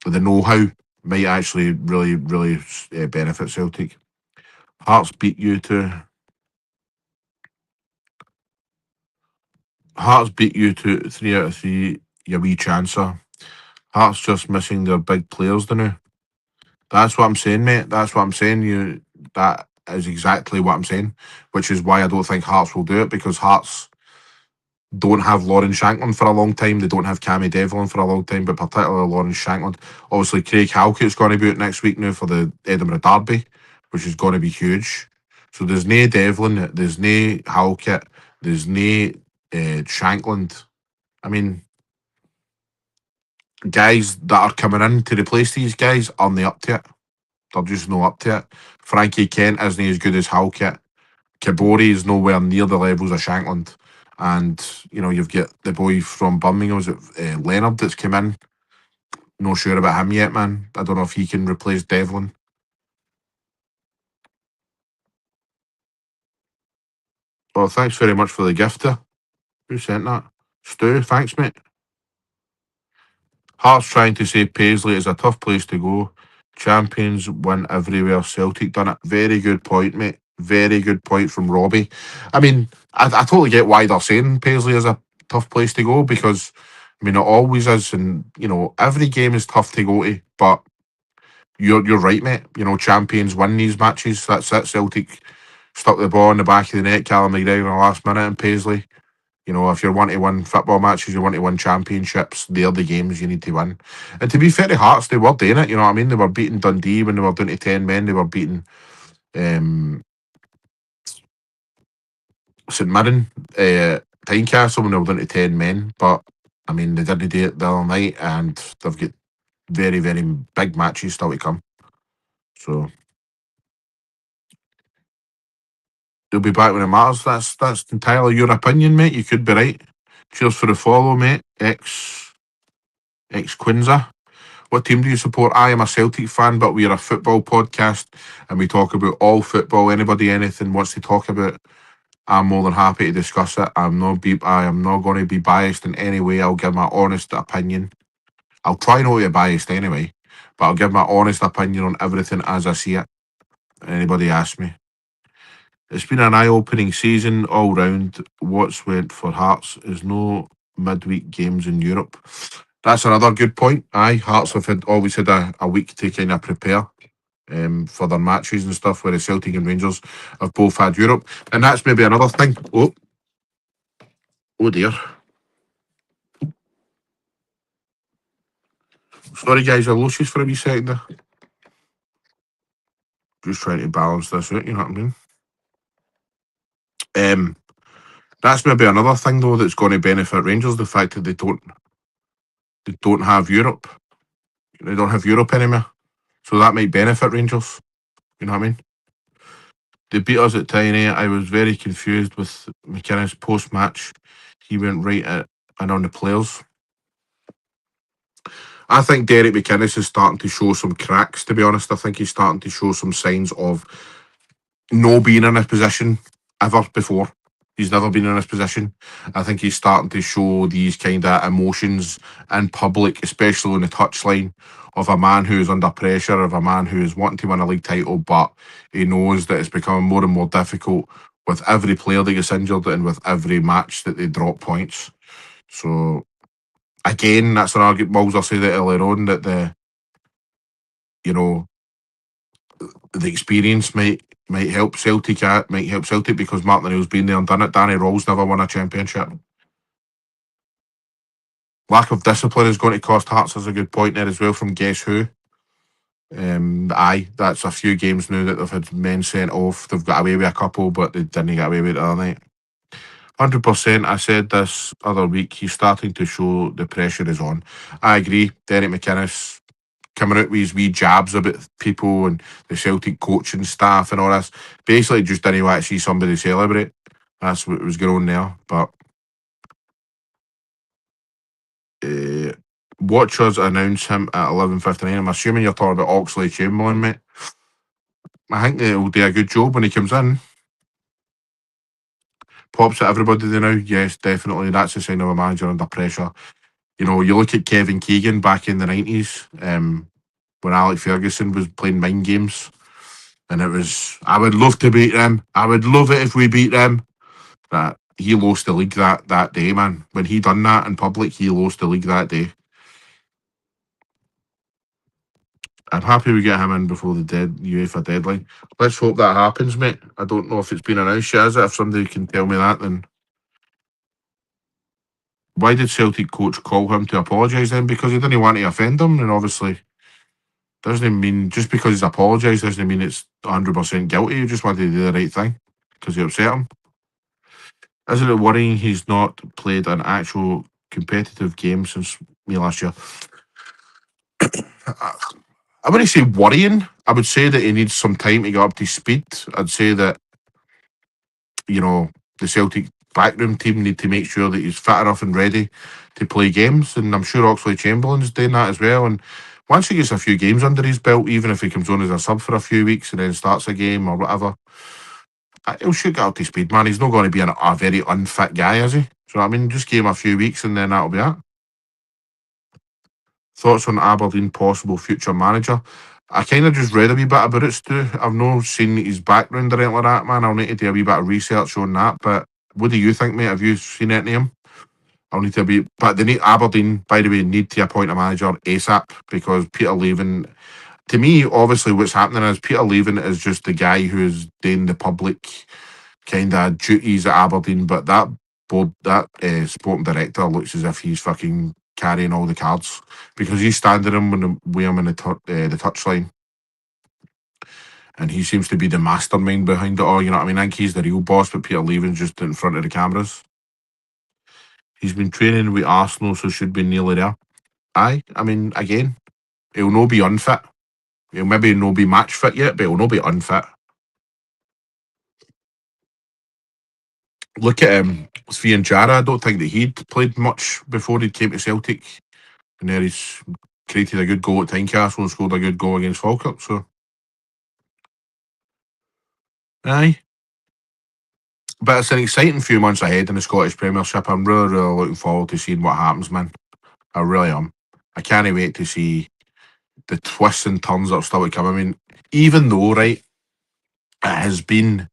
know-how might actually really, really benefit Celtic. Hearts beat you to 3 out of 3. You wee chancer. Hearts just missing their big players, don't they? That's what I'm saying, mate. That's what I'm saying. That is exactly what I'm saying, which is why I don't think Hearts will do it, because Hearts don't have Lawrence Shankland for a long time. They don't have Cammy Devlin for a long time, but particularly Lawrence Shankland. Obviously, Craig Halkett's going to be out next week now for the Edinburgh Derby, which is going to be huge. So there's no Devlin, there's no Halkett, there's no Shankland. I mean, guys that are coming in to replace these guys aren't they up to it. They're just not up to it. Frankie Kent isn't as good as Halkett. Kibori is nowhere near the levels of Shankland. And, you know, you've got the boy from Birmingham, is it Leonard, that's come in. Not sure about him yet, man. I don't know if he can replace Devlin. Well, thanks very much for the gift there. Who sent that? Stu, thanks, mate. Hearts trying to say Paisley is a tough place to go. Champions win everywhere. Celtic done it. Very good point, mate. Very good point from Robbie. I mean, I totally get why they're saying Paisley is a tough place to go, because, I mean, it always is. And, you know, every game is tough to go to. But you're right, mate. You know, champions win these matches. That's it. Celtic stuck the ball in the back of the net. Callum McGregor in the last minute, and Paisley. You know, if you want to win football matches, you want to win championships, they're the games you need to win. And to be fair to Hearts, they were doing it, you know what I mean? They were beating Dundee when they were down to 10 men. They were beating St Mirren, Tynecastle when they were down to 10 men. But, I mean, they didn't do it the other night, and they've got very, very big matches still to come. So, they'll be back when it matters. That's entirely your opinion, mate. You could be right. Cheers for the follow, mate. Quinza. What team do you support? I am a Celtic fan, but we are a football podcast and we talk about all football. Anybody, anything wants to talk about, I'm more than happy to discuss it. I am not going to be biased in any way. I'll give my honest opinion. I'll try not to be biased anyway, but I'll give my honest opinion on everything as I see it. Anybody ask me. It's been an eye-opening season all round. What's went for Hearts is no midweek games in Europe. That's another good point. Aye, Hearts have always had a week to kind of prepare for their matches and stuff, whereas Celtic and Rangers have both had Europe. And that's maybe another thing. Oh dear. Sorry guys, I lost you for a wee second there. Just trying to balance this out, you know what I mean? That's maybe another thing though that's going to benefit Rangers, the fact that they don't have Europe. They don't have Europe anymore. So that might benefit Rangers. You know what I mean? They beat us at Tiny. I was very confused with McInnes post match. He went right at and on the players. I think Derek McInnes is starting to show some cracks, to be honest. I think he's starting to show some signs of no being in a position ever before. He's never been in this position. I think he's starting to show these kind of emotions in public, especially on the touchline, of a man who is under pressure, of a man who is wanting to win a league title, but he knows that it's becoming more and more difficult with every player that gets injured and with every match that they drop points. So, again, that's an argument. Mulder said it earlier on that the experience might help Celtic. Might help Celtic because Martin O'Neill's been there and done it. Danny Rowell's never won a championship. Lack of discipline is going to cost Hearts. Is a good point there as well from Guess Who. Aye, that's a few games now that they've had men sent off. They've got away with a couple, but they didn't get away with it the other night. 100%. I said this other week. He's starting to show the pressure is on. I agree. Derek McInnes coming out with his wee jabs about people and the Celtic coaching staff and all this. Basically, just didn't want to see somebody celebrate. That's what was going on there. But watch us announce him at 11:59. I'm assuming you're talking about Oxley Chamberlain, mate. I think they'll do a good job when he comes in. Pops at everybody they now. Yes, definitely. That's a sign of a manager under pressure. You know, you look at Kevin Keegan back in the 90s, when Alex Ferguson was playing mind games. And it was, I would love to beat them. I would love it if we beat them. That he lost the league that day, man. When he done that in public, he lost the league that day. I'm happy we get him in before the UEFA deadline. Let's hope that happens, mate. I don't know if it's been announced yet, is it? If somebody can tell me that, then why did Celtic coach call him to apologise then? Because he didn't want to offend him, and obviously doesn't mean just because he's apologised doesn't mean it's 100% guilty. He just wanted to do the right thing because he upset him. Isn't it worrying he's not played an actual competitive game since me last year? I wouldn't say worrying. I would say that he needs some time to get up to speed. I'd say that, you know, the Celtic backroom team need to make sure that he's fit enough and ready to play games. And I'm sure Oxlade Chamberlain's doing that as well. And once he gets a few games under his belt, even if he comes on as a sub for a few weeks and then starts a game or whatever, he'll shoot get up to speed, man. He's not going to be a very unfit guy, is he? So, I mean, just give him a few weeks and then that'll be it. Thoughts on Aberdeen possible future manager? I kind of just read a wee bit about it, Stu. I've not seen his background or anything like that, man. I'll need to do a wee bit of research on that. But what do you think, mate? Have you seen anything of him? I'll need to be. But they need Aberdeen, by the way, need to appoint a manager ASAP because Peter Leven. To me, obviously, what's happening is Peter Leven is just the guy who's doing the public kind of duties at Aberdeen, but that board, that sporting director looks as if he's fucking carrying all the cards because he's standing him with him in the touchline, and he seems to be the mastermind behind it all. You know what I mean? I think he's the real boss, but Peter Leven's just in front of the cameras. He's been training with Arsenal, so should be nearly there. Aye, I mean, again, he'll no be unfit. He'll maybe no be match fit yet, but he'll no be unfit. Look at Svian Jara. I don't think that he'd played much before he came to Celtic. And there he's created a good goal at Tynecastle and scored a good goal against Falkirk. So, aye. But it's an exciting few months ahead in the Scottish Premiership. I'm really, really looking forward to seeing what happens, man. I really am. I can't wait to see the twists and turns that are still to come. I mean, even though, right, it has been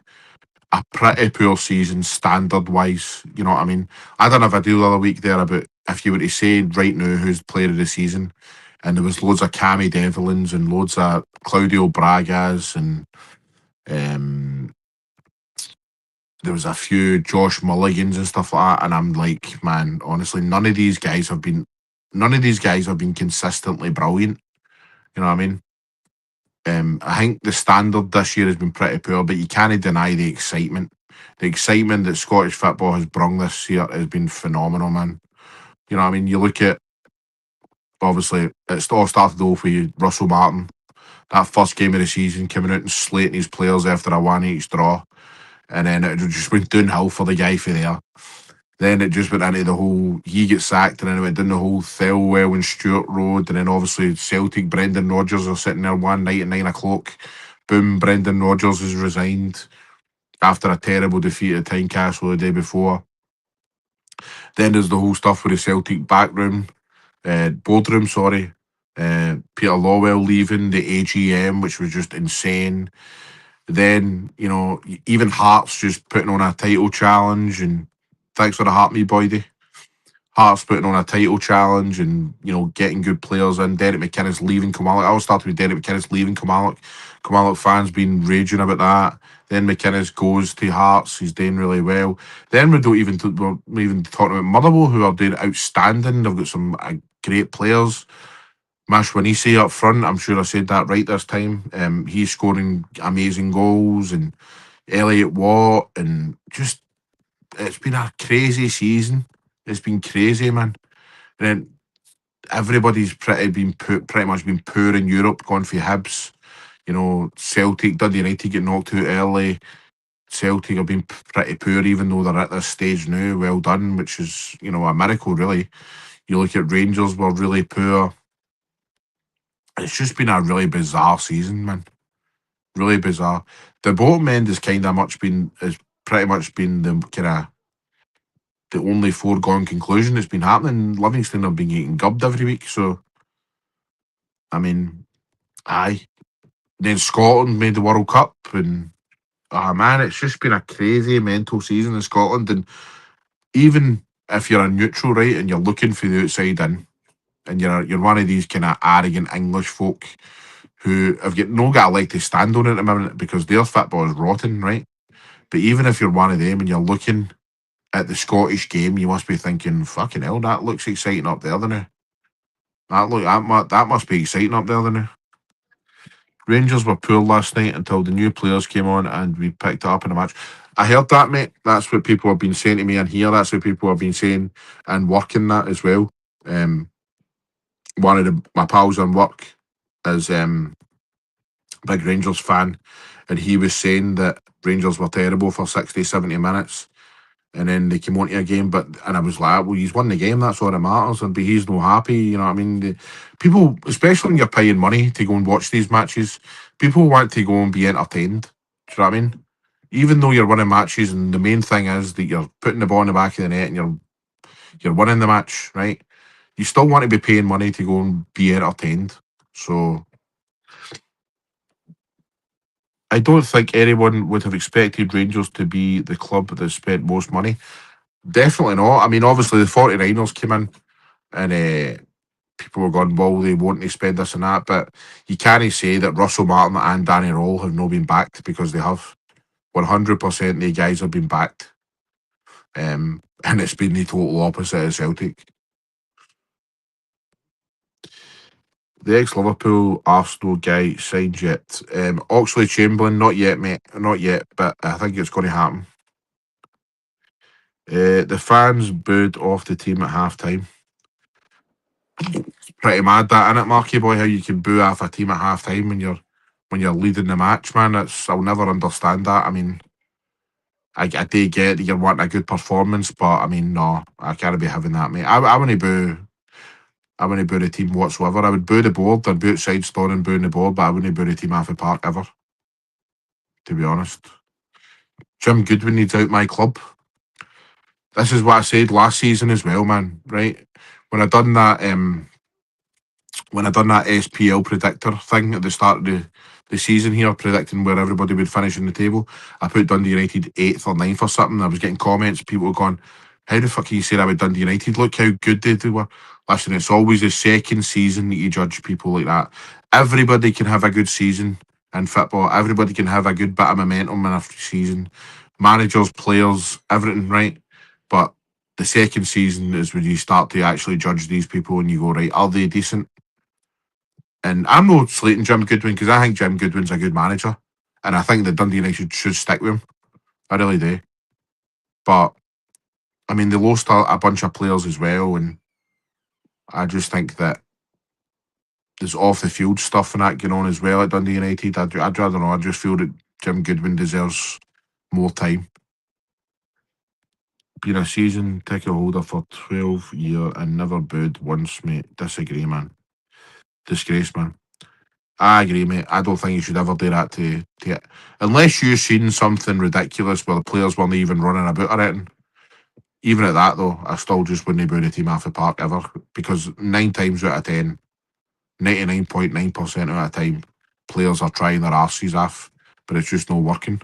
a pretty poor season standard wise. You know what I mean? I done a video the other week there about if you were to say right now who's player of the season, and there was loads of Cammy Devlins and loads of Claudio Bragas and there was a few Josh Mulligans and stuff like that. And I'm like, man, honestly, none of these guys have been consistently brilliant. You know what I mean? I think the standard this year has been pretty poor, but you can't deny the excitement. The excitement that Scottish football has brung this year has been phenomenal, man. You know what I mean? You look at, obviously, it's all started off with Russell Martin. That first game of the season coming out and slating his players after a 1-each draw. And then it just went downhill for the guy for there. Then it just went into the whole, he gets sacked, and then it went down the whole Thelwell and Stewart Road, and then obviously Celtic, Brendan Rodgers are sitting there one night at 9 o'clock. Boom, Brendan Rodgers has resigned after a terrible defeat at Tynecastle the day before. Then there's the whole stuff with the Celtic boardroom, sorry. Peter Lawwell leaving, the AGM, which was just insane. Then, you know, even Hearts just putting on a title challenge, and thanks for the Heart Me Boydie. Hearts putting on a title challenge and, you know, getting good players in. Derek McInnes leaving Kilmarnock. I always started with Derek McInnes leaving Kilmarnock. Kilmarnock fans been raging about that. Then McInnes goes to Hearts. He's doing really well. Then we're even talking about Motherwell, who are doing outstanding. They've got some great players. Mash Winisi up front. I'm sure I said that right this time. He's scoring amazing goals, and Elliot Watt, and just it's been a crazy season. It's been crazy, man. And then everybody's pretty much been poor in Europe, gone for Hibs. You know, Celtic, Dundee United get knocked out early. Celtic have been pretty poor, even though they're at this stage now. Well done, which is, you know, a miracle, really. You look at Rangers, were really poor. It's just been a really bizarre season, man. Really bizarre. The bottom end has pretty much been the kind of the only foregone conclusion that's been happening. Livingston have been getting gubbed every week, so I mean, aye. Then Scotland made the World Cup, and man, it's just been a crazy mental season in Scotland. And even if you're a neutral, right, and you're looking for the outside in, and you're one of these kind of arrogant English folk who have got a leg to stand on at the moment because their football is rotten, right? But even if you're one of them and you're looking at the Scottish game, you must be thinking, fucking hell, that looks exciting up there, doesn't it? That must be exciting up there, doesn't it? Rangers were poor last night until the new players came on and we picked it up in the match. I heard that, mate. That's what people have been saying to me in here. That's what people have been saying and working that as well. One of my pals on work is big Rangers fan, and he was saying that Rangers were terrible for 60, 70 minutes. And then they came on to a game, and I was like, well, he's won the game, that's all that matters. But he's no happy, you know what I mean? People, especially when you're paying money to go and watch these matches, people want to go and be entertained. Do you know what I mean? Even though you're winning matches, and the main thing is that you're putting the ball in the back of the net and you're winning the match, right? You still want to be paying money to go and be entertained. So I don't think anyone would have expected Rangers to be the club that spent most money. Definitely not. I mean, obviously the 49ers came in and people were going, well, they want to spend this and that, but you can't say that Russell Martin and Danny Roll have not been backed, because they have. 100% the guys have been backed. And it's been the total opposite of Celtic. The ex-Liverpool Arsenal guy signed yet. Oxlade Chamberlain, not yet, mate. Not yet, but I think it's going to happen. The fans booed off the team at half-time. Pretty mad that, innit, Marky boy, how you can boo off a team at half-time when you're leading the match, man. I'll never understand that. I mean, I do get that you're wanting a good performance, but I mean, no, I can't be having that, mate. I wouldn't boo the team whatsoever. I would boo the board. I'd be outside storming booing the board, but I wouldn't boo the team off the park ever, to be honest. Jim Goodwin needs out my club. This is what I said last season as well, man. Right? When I done that SPL predictor thing at the start of the season here, predicting where everybody would finish in the table, I put Dundee United 8th or 9th or something. I was getting comments, people were going, how the fuck can you say that about Dundee United? Look how good they were. Listen, it's always the second season that you judge people like that. Everybody can have a good season in football. Everybody can have a good bit of momentum in a season. Managers, players, everything, right? But the second season is when you start to actually judge these people and you go, right, are they decent? And I'm not slating Jim Goodwin, because I think Jim Goodwin's a good manager. And I think that Dundee United should stick with him. I really do. But, I mean, they lost a bunch of players as well. And I just think that there's off the field stuff and that going on as well at Dundee United. I don't know. I just feel that Jim Goodwin deserves more time. Been a season ticket holder for 12 years and never booed once, mate. Disagree, man. Disgrace, man. I agree, mate. I don't think you should ever do that to it. Unless you've seen something ridiculous where the players weren't even running about or anything. Even at that, though, I still just wouldn't boo the team off the park ever. Because 9 times out of 10, 99.9% of the time, players are trying their arses off, but it's just not working.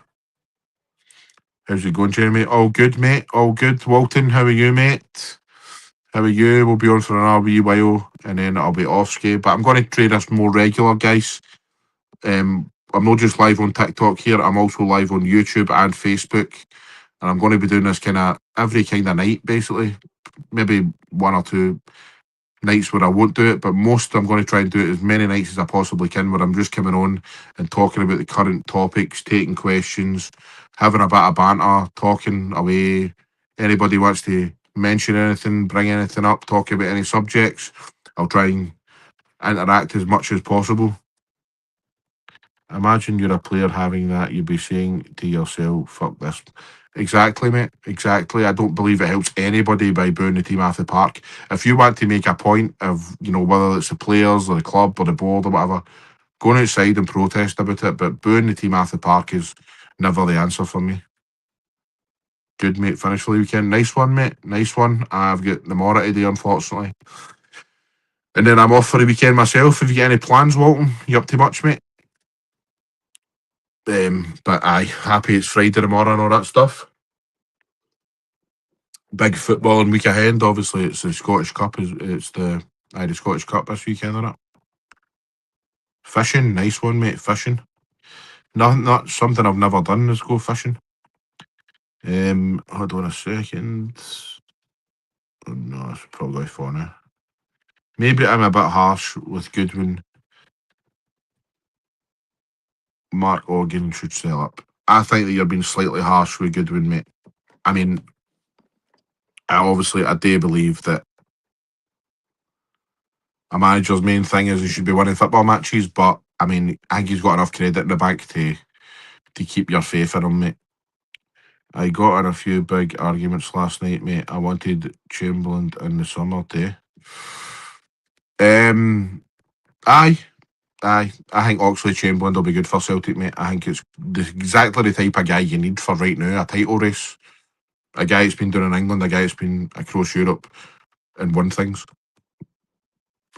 How's it going, Jeremy? All good, mate. All good. Walton, how are you, mate? How are you? We'll be on for another wee while, and then I'll be off skate. But I'm going to try this more regular, guys. I'm not just live on TikTok here. I'm also live on YouTube and Facebook, and I'm going to be doing this kind of every kind of night, basically. Maybe 1 or 2 nights where I won't do it, but most I'm going to try and do it as many nights as I possibly can, where I'm just coming on and talking about the current topics, taking questions, having a bit of banter, talking away. Anybody wants to mention anything, bring anything up, talk about any subjects, I'll try and interact as much as possible. Imagine you're a player having that, you'd be saying to yourself, fuck this. Exactly, mate. Exactly. I don't believe it helps anybody by booing the team off the park. If you want to make a point of, whether it's the players or the club or the board or whatever, going outside and protest about it, but booing the team off the park is never the answer for me. Good, mate. Finish for the weekend. Nice one, mate. Nice one. I've got the Mora today, unfortunately. And then I'm off for the weekend myself. Have you got any plans, Walton? You up to much, mate? But aye, happy it's Friday tomorrow and all that stuff. Big footballing week ahead. Obviously, it's the Scottish Cup. The Scottish Cup this weekend, isn't it? Fishing, nice one, mate. Fishing. Not something I've never done is go fishing. Hold on a second. Oh, no, that's probably funny. Maybe I'm a bit harsh with Goodwin. Mark Ogden should sell up. I think that you're being slightly harsh with Goodwin, mate. I mean, I do believe that a manager's main thing is he should be winning football matches, but I mean, I think he's got enough credit in the bank to keep your faith in him, mate. I got in a few big arguments last night, mate. I wanted Chamberlain in the summer too. Aye. I think Oxley Chamberlain will be good for Celtic, mate. I think it's exactly the type of guy you need for right now, a title race. A guy that's been doing in England, a guy that's been across Europe and won things.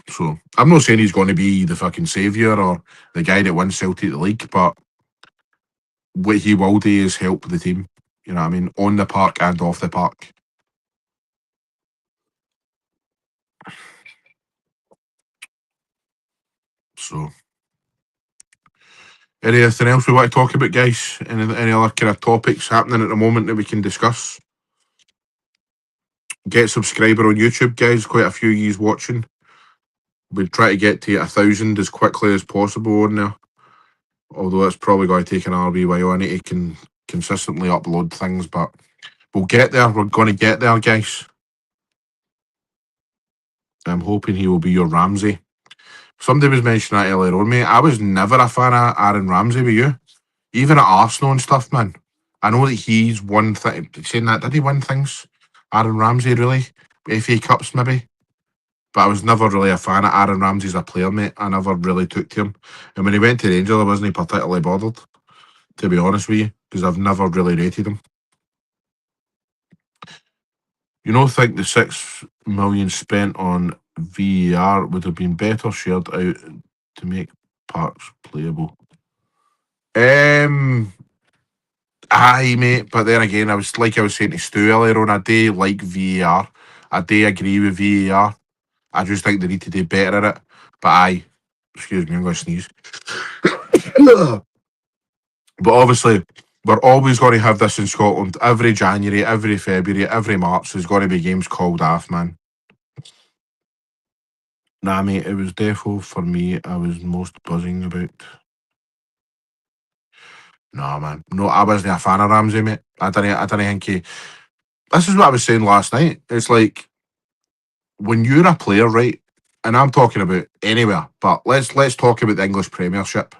So I'm not saying he's going to be the fucking saviour or the guy that wins Celtic the league, but what he will do is help the team. You know what I mean? On the park and off the park. So, anything else we want to talk about, guys? Any other kind of topics happening at the moment that we can discuss? Get subscriber on YouTube, guys. Quite a few of yous watching. We try to get to 1,000 as quickly as possible on there. Although it's probably going to take an RB while. I need to consistently upload things, but we'll get there. We're going to get there, guys. I'm hoping he will be your Ramsey. Somebody was mentioning that earlier on, mate. I was never a fan of Aaron Ramsey with you. Even at Arsenal and stuff, man. I know that he's won thing. Saying that, did he win things? Aaron Ramsey, really? FA Cups, maybe? But I was never really a fan of Aaron Ramsey as a player, mate. I never really took to him. And when he went to Rangers, I wasn't particularly bothered, to be honest with you, because I've never really rated him. You know, think the 6 million spent on VAR would have been better shared out to make parks playable. Aye, mate. But then again, I was saying to Stu earlier on, I do like VAR. I do agree with VAR. I just think they need to do better at it. But aye, excuse me, I'm going to sneeze. But obviously, we're always going to have this in Scotland. Every January, every February, every March, there's going to be games called off, man. Nah, mate, it was defo for me. I was most buzzing about. Nah, man. No, I wasn't a fan of Ramsey, mate. I didn't think he. This is what I was saying last night. It's like when you're a player, right? And I'm talking about anywhere, but let's talk about the English Premiership.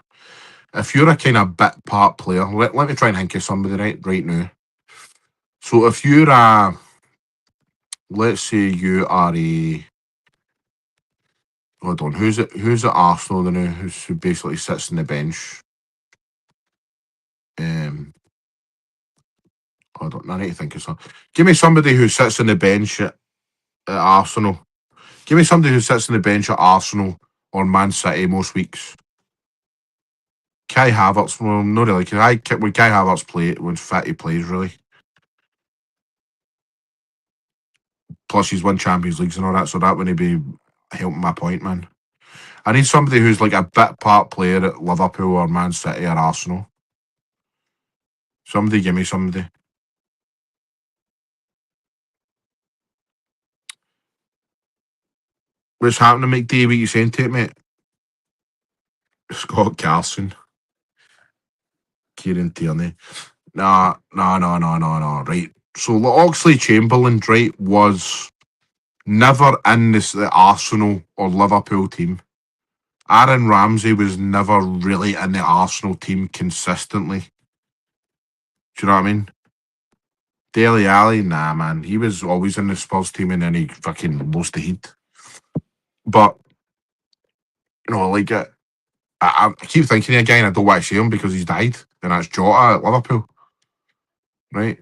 If you're a kind of bit part player, let me try and think of somebody right now. So if you're a, let's say you are a, hold on, who's at Arsenal now who basically sits on the bench? Hold on, I need to think of something. Give me somebody who sits on the bench at Arsenal. Give me somebody who sits on the bench at Arsenal or Man City most weeks. Kai Havertz, well, not really. When Kai Havertz play, when fit, he plays, really. Plus, he's won Champions Leagues and all that, so that wouldn't be helping my point, man. I need somebody who's like a bit part player at Liverpool or Man City or Arsenal. Somebody, give me somebody. What's happening, McD? What you saying to it, mate? Scott Carson. Kieran Tierney. Nah. Right. So Oxley Chamberlain, right, was never in the Arsenal or Liverpool team. Aaron Ramsey was never really in the Arsenal team consistently. Do you know what I mean? Dele Alli, nah, man. He was always in the Spurs team and then he fucking lost the heat. But, you know, like, I keep thinking again, I don't want to see him because he's died, and that's Jota at Liverpool. Right?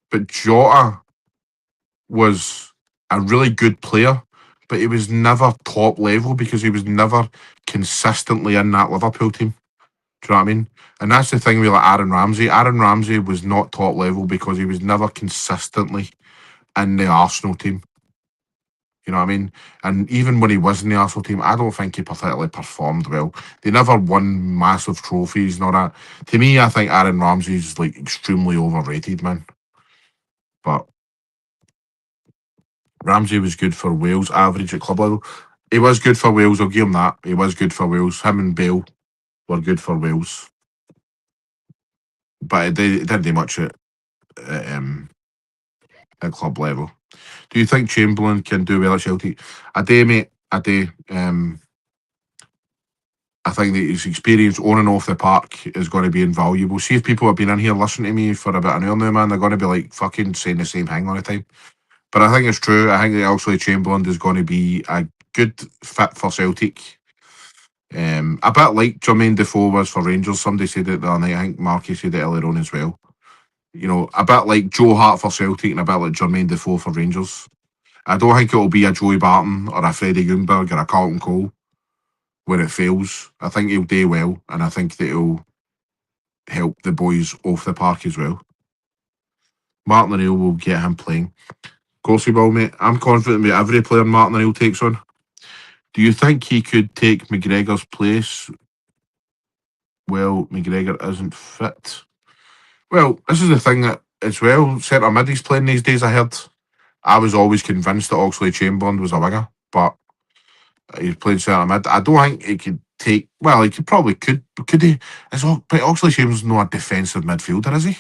But Jota was a really good player, but he was never top level because he was never consistently in that Liverpool team. Do you know what I mean? And that's the thing with like Aaron Ramsey. Aaron Ramsey was not top level because he was never consistently in the Arsenal team. You know what I mean? And even when he was in the Arsenal team, I don't think he particularly performed well. They never won massive trophies and all that. To me, I think Aaron Ramsey's like extremely overrated, man. But Ramsey was good for Wales, average at club level. He was good for Wales, I'll give him that. He was good for Wales. Him and Bale were good for Wales. But they didn't do much at, um, at club level. Do you think Chamberlain can do well at Celtic? I do, mate. I do. I think that his experience on and off the park is going to be invaluable. See if people have been in here listening to me for about an hour now, man, they're going to be like fucking saying the same thing all the time. But I think it's true. I think that Oxlade Chamberlain is going to be a good fit for Celtic. A bit like Jermaine Defoe was for Rangers. Somebody said it the other night. I think Marky said it earlier on as well. You know, a bit like Joe Hart for Celtic and a bit like Jermaine Defoe for Rangers. I don't think it'll be a Joey Barton or a Freddie Ljungberg or a Carlton Cole where it fails. I think he'll do well, and I think that he'll help the boys off the park as well. Martin O'Neill will get him playing. Of course he will, mate. I'm confident with every player Martin O'Neill takes on. Do you think he could take McGregor's place? Well, McGregor isn't fit. Well, this is the thing that as well, centre mid he's playing these days, I heard. I was always convinced that Oxlade Chamberlain was a winger, but he's played centre mid. I don't think he could take. Well, he could he? But Oxlade Chamberlain's not a defensive midfielder, is he?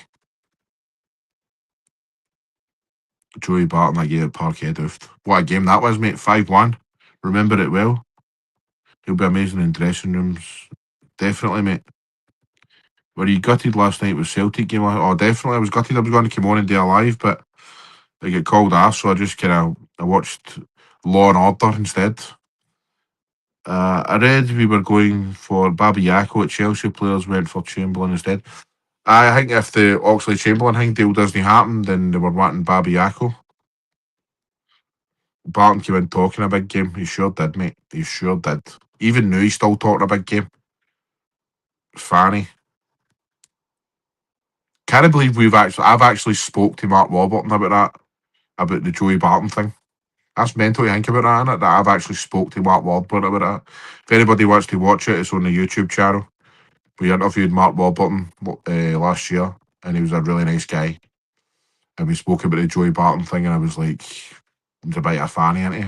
Joey Barton, I gave it Parkhead oofed. What a game that was, mate. 5-1. Remember it well. He'll be amazing in dressing rooms. Definitely, mate. Were you gutted last night with Celtic game? Oh, definitely. I was gutted. I was going to come on and do a live, but I get called ass, so I just I watched Law and Order instead. I read we were going for Babayako at Chelsea. Players went for Chamberlain instead. I think if the Oxlade Chamberlain thing deal doesn't happen, then they were wanting Babayako. Barton came in talking a big game. He sure did, mate. He sure did. Even now he's still talking a big game. Fanny. Can't believe I've actually spoke to Mark Warburton about that, about the Joey Barton thing. That's mental to think about that, innit? That I've actually spoke to Mark Warburton about that. If anybody wants to watch it, it's on the YouTube channel. We interviewed Mark Warburton last year, and he was a really nice guy. And we spoke about the Joey Barton thing, and I was like, "He's a bit of a fanny, ain't he?"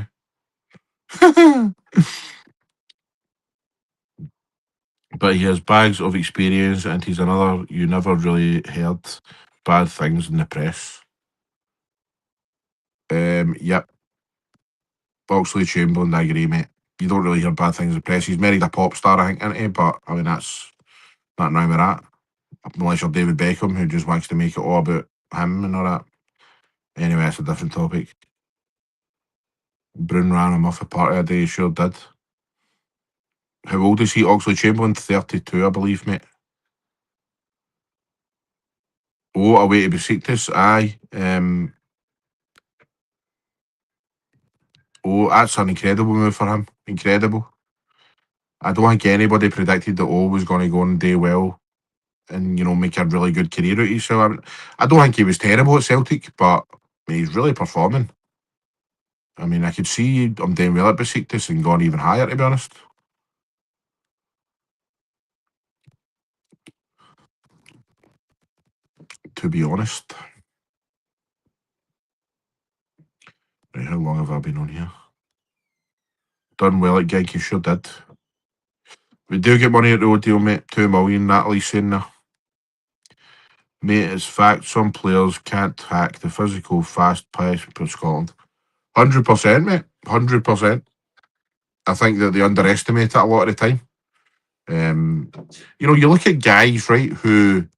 But he has bags of experience, and he's another you never really heard bad things in the press. Yep. Oxlade Chamberlain, I agree, mate. You don't really hear bad things in the press. He's married a pop star, I think, isn't he? But I mean, that's nothing wrong with that. Unless you're David Beckham, who just wants to make it all about him and all that. Anyway, that's a different topic. Brown ran him off a party a day, he sure did. How old is he? Oxlade Chamberlain, 32, I believe, mate. Oh, away to Besiktas, aye. Oh, that's an incredible move for him. Incredible. I don't think anybody predicted that O was going to go and do well and, you know, make a really good career out of it. So I don't think he was terrible at Celtic, but he's really performing. I mean, I could see him doing well at Besiktas and going even higher, to be honest. To be honest. Right, how long have I been on here? Done well at gig, you sure did. We do get money at the deal, mate. 2 million, Natalie's saying there. Mate, it's fact some players can't hack the physical fast pace for Scotland. 100%, mate. 100%. I think that they underestimate it a lot of the time. You know, you look at guys, right, who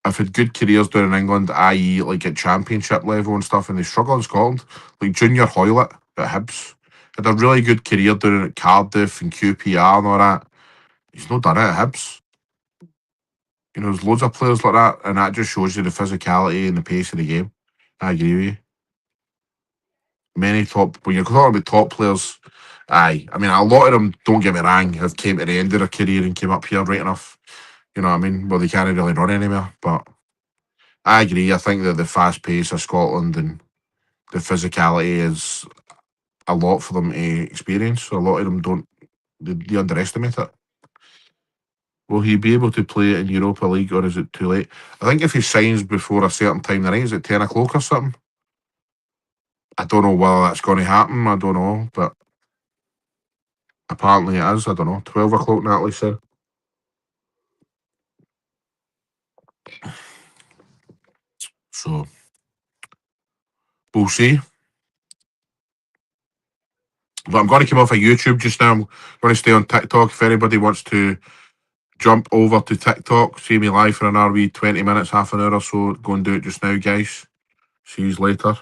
have had good careers down in England, i.e., like at championship level and stuff, and they struggle in Scotland. Like Junior Hoylett at Hibs had a really good career down at Cardiff and QPR and all that. He's not done it at Hibs. You know, there's loads of players like that, and that just shows you the physicality and the pace of the game. I agree with you. Many top, when you're talking about top players, aye. I mean, a lot of them, don't get me wrong, have came to the end of their career and came up here right enough. You know what I mean? Well, they can't really run anywhere. But I agree. I think that the fast pace of Scotland and the physicality is a lot for them to experience. So a lot of them don't, they underestimate it. Will he be able to play in Europa League, or is it too late? I think if he signs before a certain time, the night is it 10 o'clock or something? I don't know whether that's going to happen. I don't know, but apparently it is. I don't know. 12 o'clock, Natalie said. So we'll see. But I'm going to come off of YouTube just now. I'm going to stay on TikTok. If anybody wants to jump over to TikTok, see me live for an RV 20 minutes, half an hour or so, go and do it just now, guys. See you later.